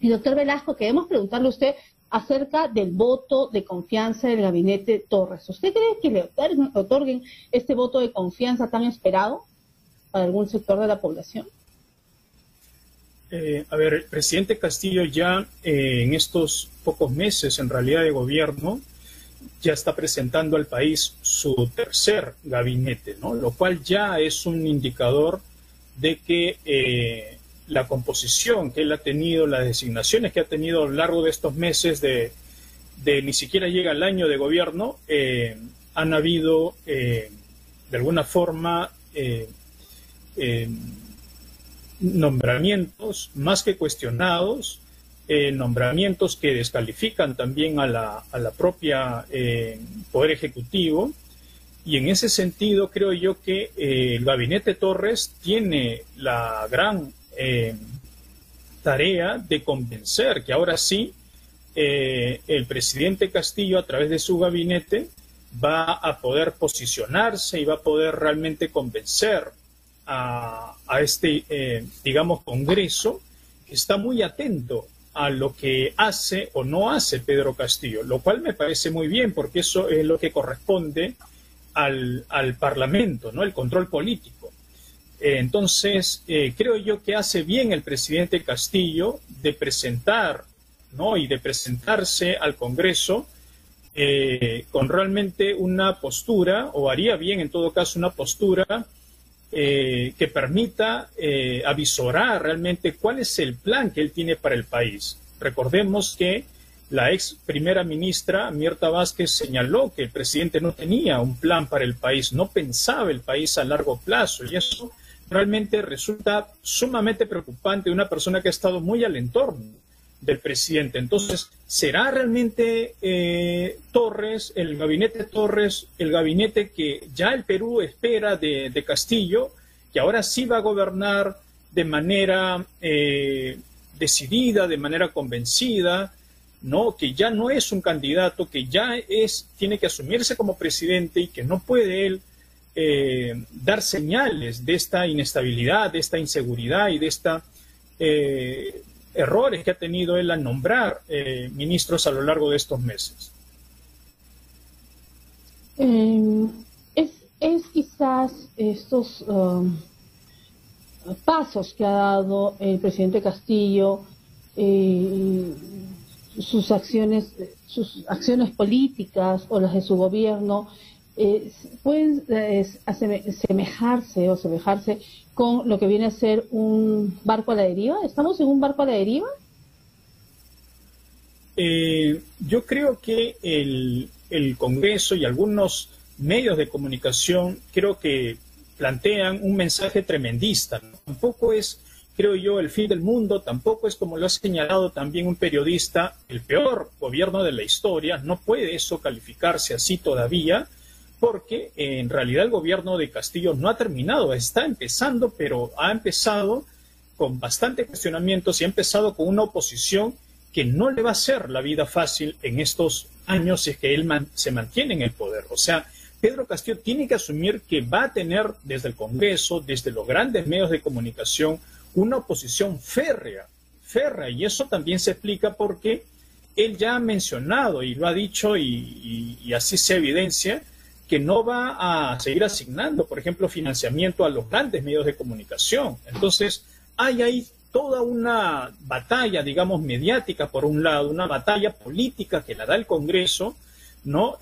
Y doctor Velasco, queremos preguntarle a usted acerca del voto de confianza del gabinete Torres. ¿Usted cree que le otorguen este voto de confianza tan esperado para algún sector de la población? A ver, el presidente Castillo ya en estos pocos meses en realidad de gobierno ya está presentando al país su tercer gabinete, ¿no? Lo cual ya es un indicador de que la composición que él ha tenido, las designaciones que ha tenido a lo largo de estos meses de ni siquiera llega al año de gobierno, han habido de alguna forma nombramientos más que cuestionados, nombramientos que descalifican también a la propia Poder Ejecutivo, y en ese sentido creo yo que el gabinete Torres tiene la gran tarea de convencer que ahora sí el presidente Castillo a través de su gabinete va a poder posicionarse y va a poder realmente convencer a este, digamos, Congreso, que está muy atento a lo que hace o no hace Pedro Castillo, lo cual me parece muy bien, porque eso es lo que corresponde al Parlamento, ¿no? El control político. Entonces, creo yo que hace bien el presidente Castillo de presentar, ¿no? Y de presentarse al Congreso con realmente una postura, o haría bien en todo caso una postura que permita avisorar realmente cuál es el plan que él tiene para el país. Recordemos que la ex primera ministra Mirta Vázquez señaló que el presidente no tenía un plan para el país, no pensaba el país a largo plazo, y eso realmente resulta sumamente preocupante de una persona que ha estado muy al entorno del presidente. Entonces, ¿será realmente Torres, el gabinete Torres, el gabinete que ya el Perú espera de Castillo, que ahora sí va a gobernar de manera decidida, de manera convencida, ¿no? Que ya no es un candidato, que ya tiene que asumirse como presidente y que no puede él dar señales de esta inestabilidad, de esta inseguridad y de esta errores que ha tenido él al nombrar ministros a lo largo de estos meses? Es quizás estos pasos que ha dado el presidente Castillo, sus acciones políticas o las de su gobierno, pueden semejarse con lo que viene a ser un barco a la deriva. ¿Estamos en un barco a la deriva? Yo creo que el Congreso y algunos medios de comunicación creo que plantean un mensaje tremendista, ¿no? Tampoco es, creo yo, el fin del mundo, tampoco es, como lo ha señalado también un periodista, el peor gobierno de la historia. No puede eso calificarse así todavía, porque en realidad el gobierno de Castillo no ha terminado, está empezando, pero ha empezado con bastante cuestionamientos y ha empezado con una oposición que no le va a hacer la vida fácil en estos años si es que él se mantiene en el poder. O sea, Pedro Castillo tiene que asumir que va a tener desde el Congreso, desde los grandes medios de comunicación, una oposición férrea, y eso también se explica porque él ya ha mencionado y lo ha dicho y así se evidencia, que no va a seguir asignando, por ejemplo, financiamiento a los grandes medios de comunicación. Entonces, hay ahí toda una batalla, digamos, mediática, por un lado, una batalla política que la da el Congreso, ¿no?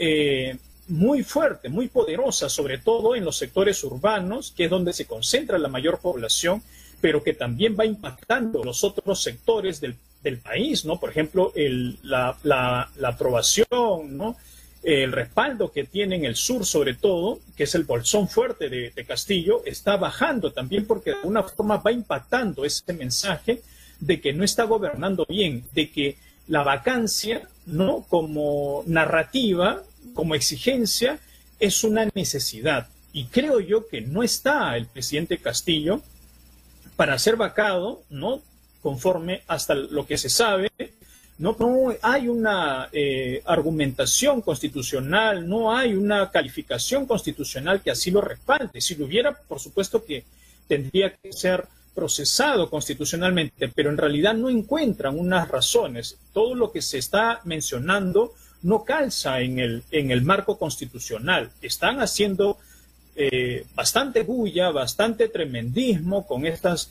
Muy fuerte, muy poderosa, sobre todo en los sectores urbanos, que es donde se concentra la mayor población, pero que también va impactando los otros sectores del país, ¿no? Por ejemplo, la aprobación, ¿no? El respaldo que tiene en el sur, sobre todo, que es el bolsón fuerte de Castillo, está bajando también porque de alguna forma va impactando ese mensaje de que no está gobernando bien, de que la vacancia, ¿no? Como narrativa, como exigencia, es una necesidad. Y creo yo que no está el presidente Castillo para ser vacado, ¿no? Conforme hasta lo que se sabe. No hay una argumentación constitucional, no hay una calificación constitucional que así lo respalde. Si lo hubiera, por supuesto que tendría que ser procesado constitucionalmente, pero en realidad no encuentran unas razones. Todo lo que se está mencionando no calza en el marco constitucional. Están haciendo bastante bulla, bastante tremendismo con estas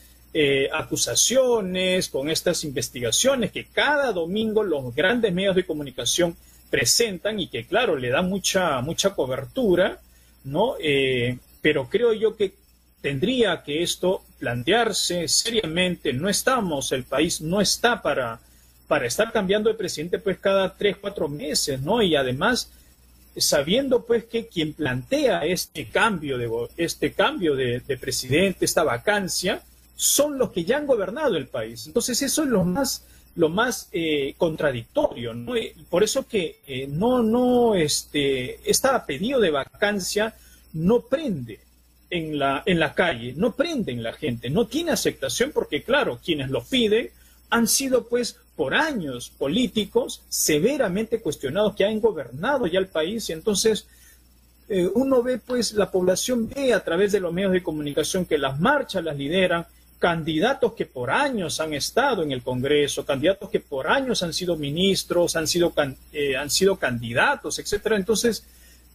acusaciones, con estas investigaciones que cada domingo los grandes medios de comunicación presentan y que, claro, le dan mucha cobertura, ¿no? Pero creo yo que tendría que esto plantearse seriamente. El país no está para estar cambiando de presidente pues cada 3, 4 meses, ¿no? Y además sabiendo pues que quien plantea este cambio de presidente, esta vacancia, son los que ya han gobernado el país. Entonces eso es lo más contradictorio, ¿no? Y por eso que esta pedido de vacancia no prende en la calle, no prende en la gente, no tiene aceptación porque, claro, quienes lo piden han sido, pues, por años políticos severamente cuestionados que han gobernado ya el país y entonces uno ve, pues, la población ve a través de los medios de comunicación que las marchas las lideran candidatos que por años han estado en el Congreso, candidatos que por años han sido ministros, han sido candidatos, etcétera. Entonces,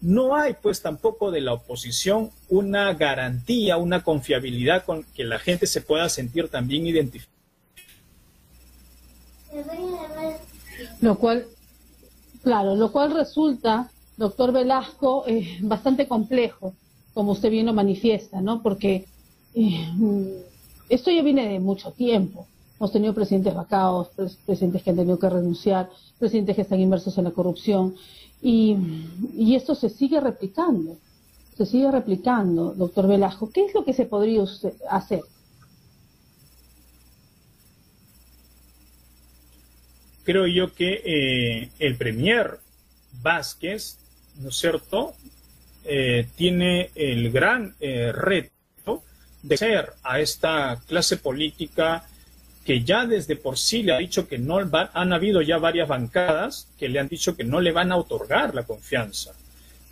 no hay, pues, tampoco de la oposición una garantía, una confiabilidad con que la gente se pueda sentir también identificada. Lo cual resulta, doctor Velasco, bastante complejo, como usted bien lo manifiesta, ¿no? Porque esto ya viene de mucho tiempo. Hemos tenido presidentes vacados, presidentes que han tenido que renunciar, presidentes que están inmersos en la corrupción, y esto se sigue replicando, doctor Velasco. ¿Qué es lo que se podría hacer? Creo yo que el premier Vázquez, ¿no es cierto?, tiene el gran reto de ser a esta clase política que ya desde por sí le ha dicho que no han habido ya varias bancadas que le han dicho que no le van a otorgar la confianza,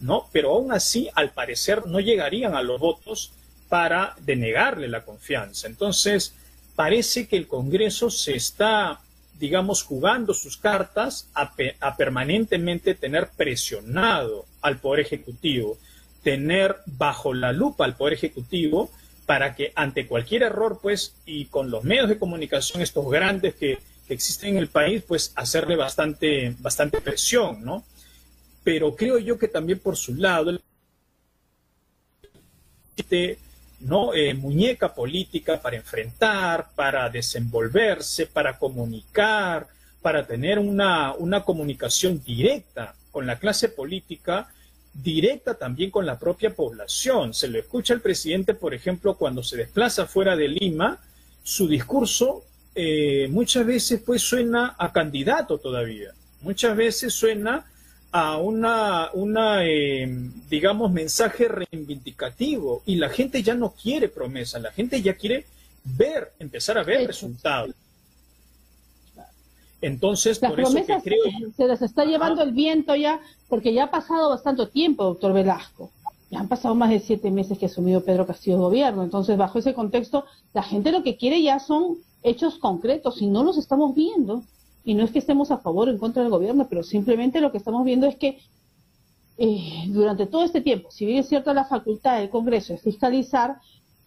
¿no? Pero aún así, al parecer, no llegarían a los votos para denegarle la confianza. Entonces, parece que el Congreso se está, digamos, jugando sus cartas a permanentemente tener presionado al Poder Ejecutivo, tener bajo la lupa al Poder Ejecutivo para que ante cualquier error, pues, y con los medios de comunicación, estos grandes que existen en el país, pues, hacerle bastante presión, ¿no? Pero creo yo que también por su lado, ¿no? Muñeca política para enfrentar, para desenvolverse, para comunicar, para tener una comunicación directa con la clase política, directa también con la propia población. Se lo escucha al presidente, por ejemplo, cuando se desplaza fuera de Lima, su discurso muchas veces pues suena a candidato todavía, muchas veces suena a digamos, mensaje reivindicativo, y la gente ya no quiere promesas, la gente ya quiere empezar a ver resultados. Entonces, las por eso promesas que creo... se las está llevando el viento ya, porque ya ha pasado bastante tiempo, doctor Velasco. Ya han pasado más de 7 meses que ha asumido Pedro Castillo el gobierno. Entonces, bajo ese contexto, la gente lo que quiere ya son hechos concretos, y no los estamos viendo. Y no es que estemos a favor o en contra del gobierno, pero simplemente lo que estamos viendo es que durante todo este tiempo, si bien es cierto la facultad del Congreso es fiscalizar,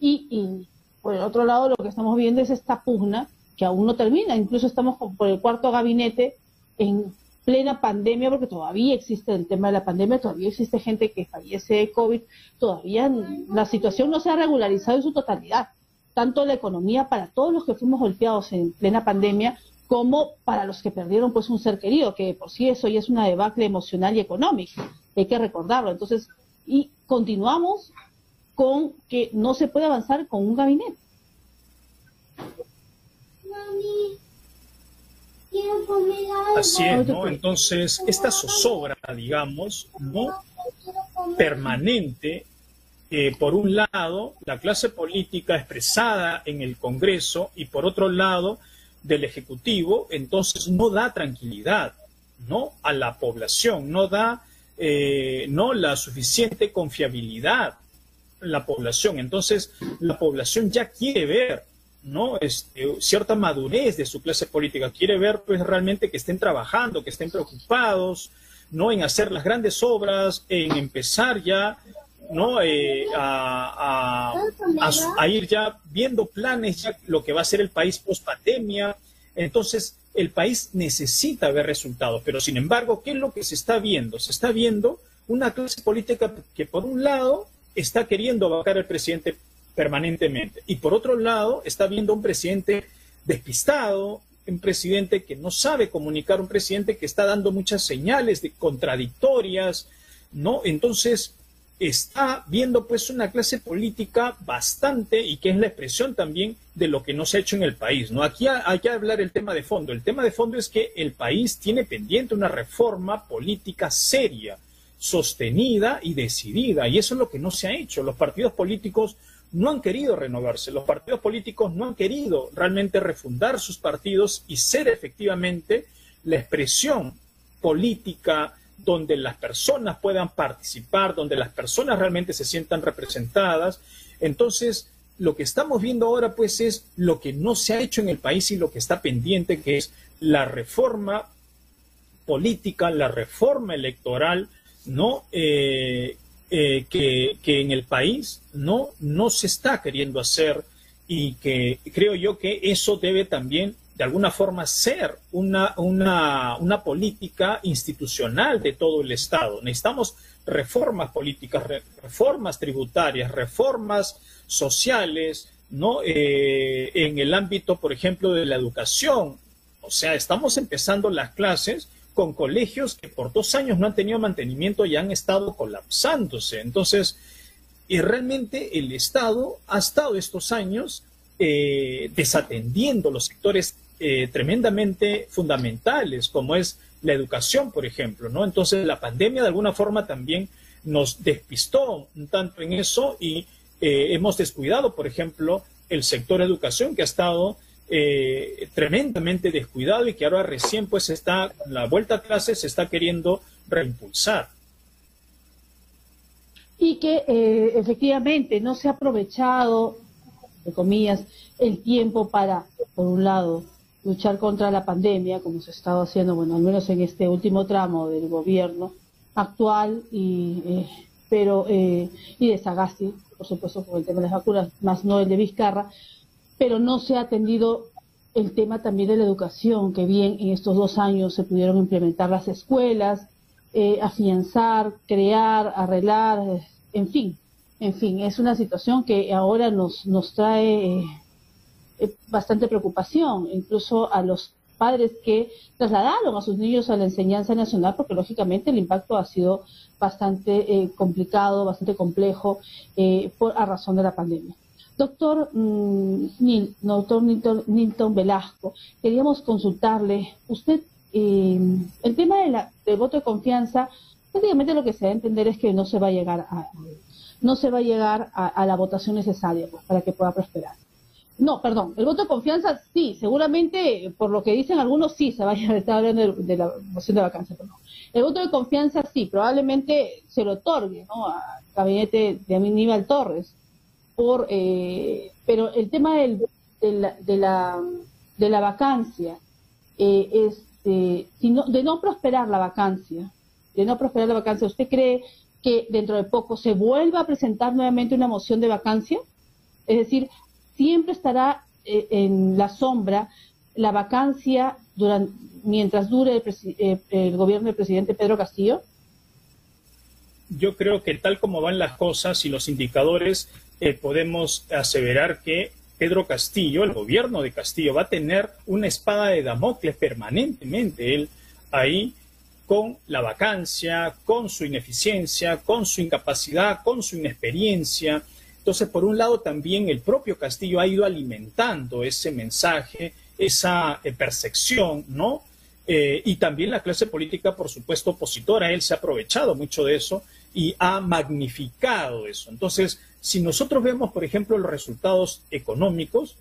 y por el otro lado lo que estamos viendo es esta pugna que aún no termina. Incluso estamos por el cuarto gabinete en plena pandemia, porque todavía existe el tema de la pandemia, todavía existe gente que fallece de COVID, todavía la situación no se ha regularizado en su totalidad, tanto la economía para todos los que fuimos golpeados en plena pandemia, como para los que perdieron pues un ser querido, que por sí eso ya es una debacle emocional y económica, hay que recordarlo. Entonces, y continuamos con que no se puede avanzar con un gabinete. Así es, ¿no? Entonces, esta zozobra, digamos, ¿no?, permanente, por un lado, la clase política expresada en el Congreso, y por otro lado, del Ejecutivo, entonces no da tranquilidad, ¿no?, a la población, no da no la suficiente confiabilidad a la población. Entonces, la población ya quiere ver, ¿no? Cierta madurez de su clase política, quiere ver pues realmente que estén trabajando, que estén preocupados, ¿no? En hacer las grandes obras, en empezar ya, ¿no? A ir ya viendo planes, ya lo que va a ser el país post pandemia. Entonces, el país necesita ver resultados, pero sin embargo, ¿qué es lo que se está viendo? Se está viendo una clase política que por un lado está queriendo vacar al presidente permanentemente y por otro lado está viendo un presidente despistado, un presidente que no sabe comunicar, un presidente que está dando muchas señales de contradictorias, ¿no? Entonces está viendo pues una clase política bastante, y que es la expresión también de lo que no se ha hecho en el país, ¿no? Aquí hay que hablar el tema de fondo. El tema de fondo es que el país tiene pendiente una reforma política seria, sostenida y decidida, y eso es lo que no se ha hecho. Los partidos políticos no han querido renovarse, los partidos políticos no han querido realmente refundar sus partidos y ser efectivamente la expresión política donde las personas puedan participar, donde las personas realmente se sientan representadas. Entonces, lo que estamos viendo ahora pues es lo que no se ha hecho en el país y lo que está pendiente, que es la reforma política, la reforma electoral, ¿no? Que en el país no se está queriendo hacer, y que creo yo que eso debe también de alguna forma ser una política institucional de todo el Estado. Necesitamos reformas políticas, reformas tributarias, reformas sociales, ¿no? En el ámbito, por ejemplo, de la educación. O sea, estamos empezando las clases con colegios que por 2 años no han tenido mantenimiento y han estado colapsándose. Entonces, realmente el Estado ha estado estos años desatendiendo los sectores tremendamente fundamentales, como es la educación, por ejemplo, ¿no? Entonces, la pandemia de alguna forma también nos despistó un tanto en eso, y hemos descuidado, por ejemplo, el sector educación, que ha estado tremendamente descuidado y que ahora recién pues está la vuelta a clases, se está queriendo reimpulsar. Y que efectivamente no se ha aprovechado, entre comillas, el tiempo para, por un lado, luchar contra la pandemia, como se ha estado haciendo, bueno, al menos en este último tramo del gobierno actual, y de Sagasti, por supuesto, con el tema de las vacunas, más no el de Vizcarra, pero no se ha atendido el tema también de la educación, que bien en estos 2 años se pudieron implementar las escuelas, afianzar, crear, arreglar, en fin, es una situación que ahora nos trae bastante preocupación, incluso a los padres que trasladaron a sus niños a la enseñanza nacional, porque lógicamente el impacto ha sido bastante complicado, bastante complejo a razón de la pandemia. Doctor Nilton Velasco, queríamos consultarle, usted, el tema del voto de confianza, prácticamente lo que se va a entender es que no se va a llegar a la votación necesaria pues, para que pueda prosperar. No, perdón, el voto de confianza sí, seguramente, por lo que dicen algunos, sí se va a llegar, estaba hablando de la moción de vacancia, perdón. El voto de confianza sí, probablemente se lo otorgue, ¿no?, al gabinete de Aníbal Torres, pero el tema de la vacancia, de no prosperar la vacancia, ¿usted cree que dentro de poco se vuelva a presentar nuevamente una moción de vacancia? Es decir, siempre estará en la sombra la vacancia mientras dure el gobierno del presidente Pedro Castillo. Yo creo que tal como van las cosas y los indicadores, podemos aseverar que Pedro Castillo, el gobierno de Castillo, va a tener una espada de Damocles permanentemente, él ahí, con la vacancia, con su ineficiencia, con su incapacidad, con su inexperiencia. Entonces, por un lado, también el propio Castillo ha ido alimentando ese mensaje, esa percepción, ¿no? Y también la clase política, por supuesto, opositora, él se ha aprovechado mucho de eso y ha magnificado eso. Entonces, si nosotros vemos, por ejemplo, los resultados económicos,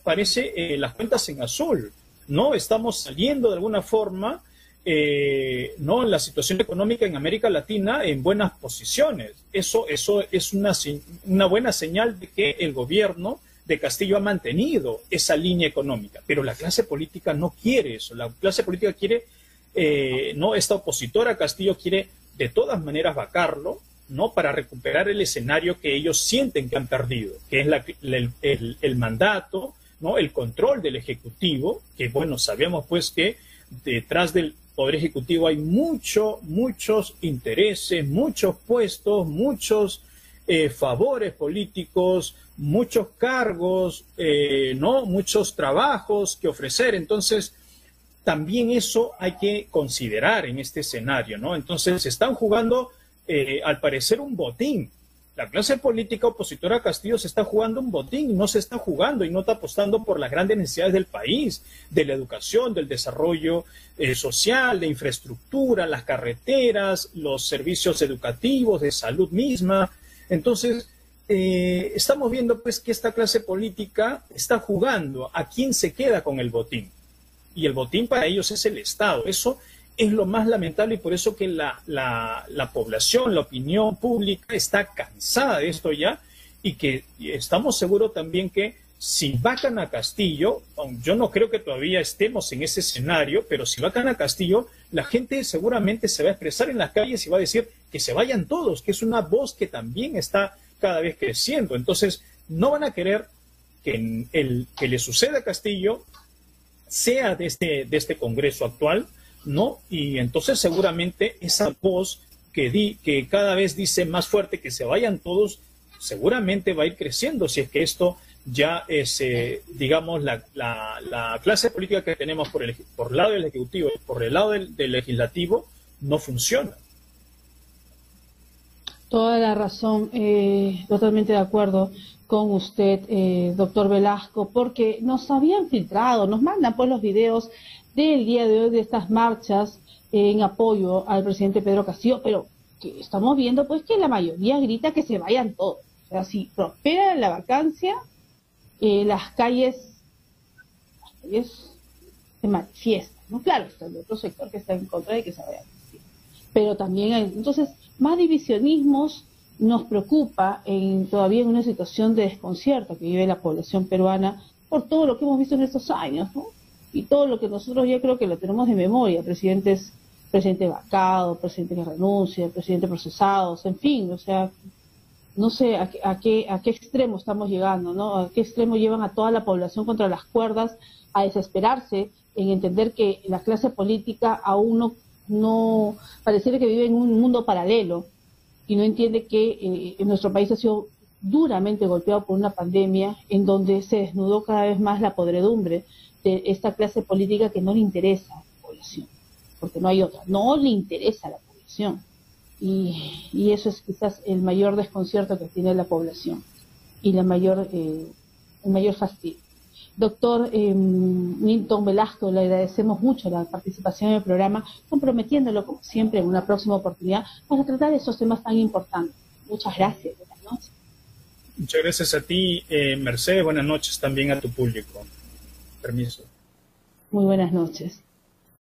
parece las cuentas en azul, ¿no? Estamos saliendo de alguna forma, ¿no?, en la situación económica en América Latina en buenas posiciones. Eso es una buena señal de que el gobierno de Castillo ha mantenido esa línea económica, pero la clase política no quiere eso. La clase política quiere, no, esta opositora a Castillo quiere de todas maneras vacarlo, ¿no? Para recuperar el escenario que ellos sienten que han perdido, que es el mandato, ¿no? El control del Ejecutivo, que bueno, sabemos pues que detrás del Poder Ejecutivo hay muchos intereses, muchos puestos, muchos favores políticos, muchos cargos, ¿no? Muchos trabajos que ofrecer. Entonces, también eso hay que considerar en este escenario, ¿no? Entonces, se están jugando, al parecer, un botín. La clase política opositora a Castillo se está jugando un botín, no se está jugando y no está apostando por las grandes necesidades del país, de la educación, del desarrollo social, de infraestructura, las carreteras, los servicios educativos, de salud misma. Entonces, estamos viendo pues que esta clase política está jugando a quién se queda con el botín. Y el botín para ellos es el Estado. Eso es lo más lamentable y por eso que la población, la opinión pública está cansada de esto ya y que estamos seguros también que si vacan a Castillo, yo no creo que todavía estemos en ese escenario, pero si vacan a Castillo, la gente seguramente se va a expresar en las calles y va a decir que se vayan todos, que es una voz que también está cada vez creciendo. Entonces, no van a querer que que le suceda a Castillo sea de este Congreso actual, ¿no? Y entonces seguramente esa voz que cada vez dice más fuerte que se vayan todos, seguramente va a ir creciendo si es que esto ya es, digamos, la clase política que tenemos por el lado del Ejecutivo y por el lado del Legislativo no funciona. Toda la razón, totalmente de acuerdo con usted, doctor Velasco, porque nos habían filtrado, nos mandan pues los videos del día de hoy de estas marchas en apoyo al presidente Pedro Castillo, pero que estamos viendo pues que la mayoría grita que se vayan todos. O sea, si prospera la vacancia, las calles se manifiestan, ¿no? Claro, está el otro sector que está en contra de que se vayan. Pero también hay, entonces, más divisionismos nos preocupa todavía en una situación de desconcierto que vive la población peruana por todo lo que hemos visto en estos años, ¿no? Y todo lo que nosotros ya creo que lo tenemos de memoria, presidente vacado, presidente que renuncia, presidente procesados, en fin, o sea, no sé a qué extremo estamos llegando, ¿no? A qué extremo llevan a toda la población contra las cuerdas a desesperarse en entender que la clase política aún no pareciera que vive en un mundo paralelo y no entiende que en nuestro país ha sido duramente golpeado por una pandemia en donde se desnudó cada vez más la podredumbre de esta clase política que no le interesa a la población, porque no hay otra, no le interesa a la población y eso es quizás el mayor desconcierto que tiene la población y el mayor fastidio. Doctor Milton Velasco, le agradecemos mucho la participación en el programa, comprometiéndolo como siempre en una próxima oportunidad para tratar de esos temas tan importantes. Muchas gracias. Buenas noches. Muchas gracias a ti, Mercedes. Buenas noches también a tu público. Permiso. Muy buenas noches.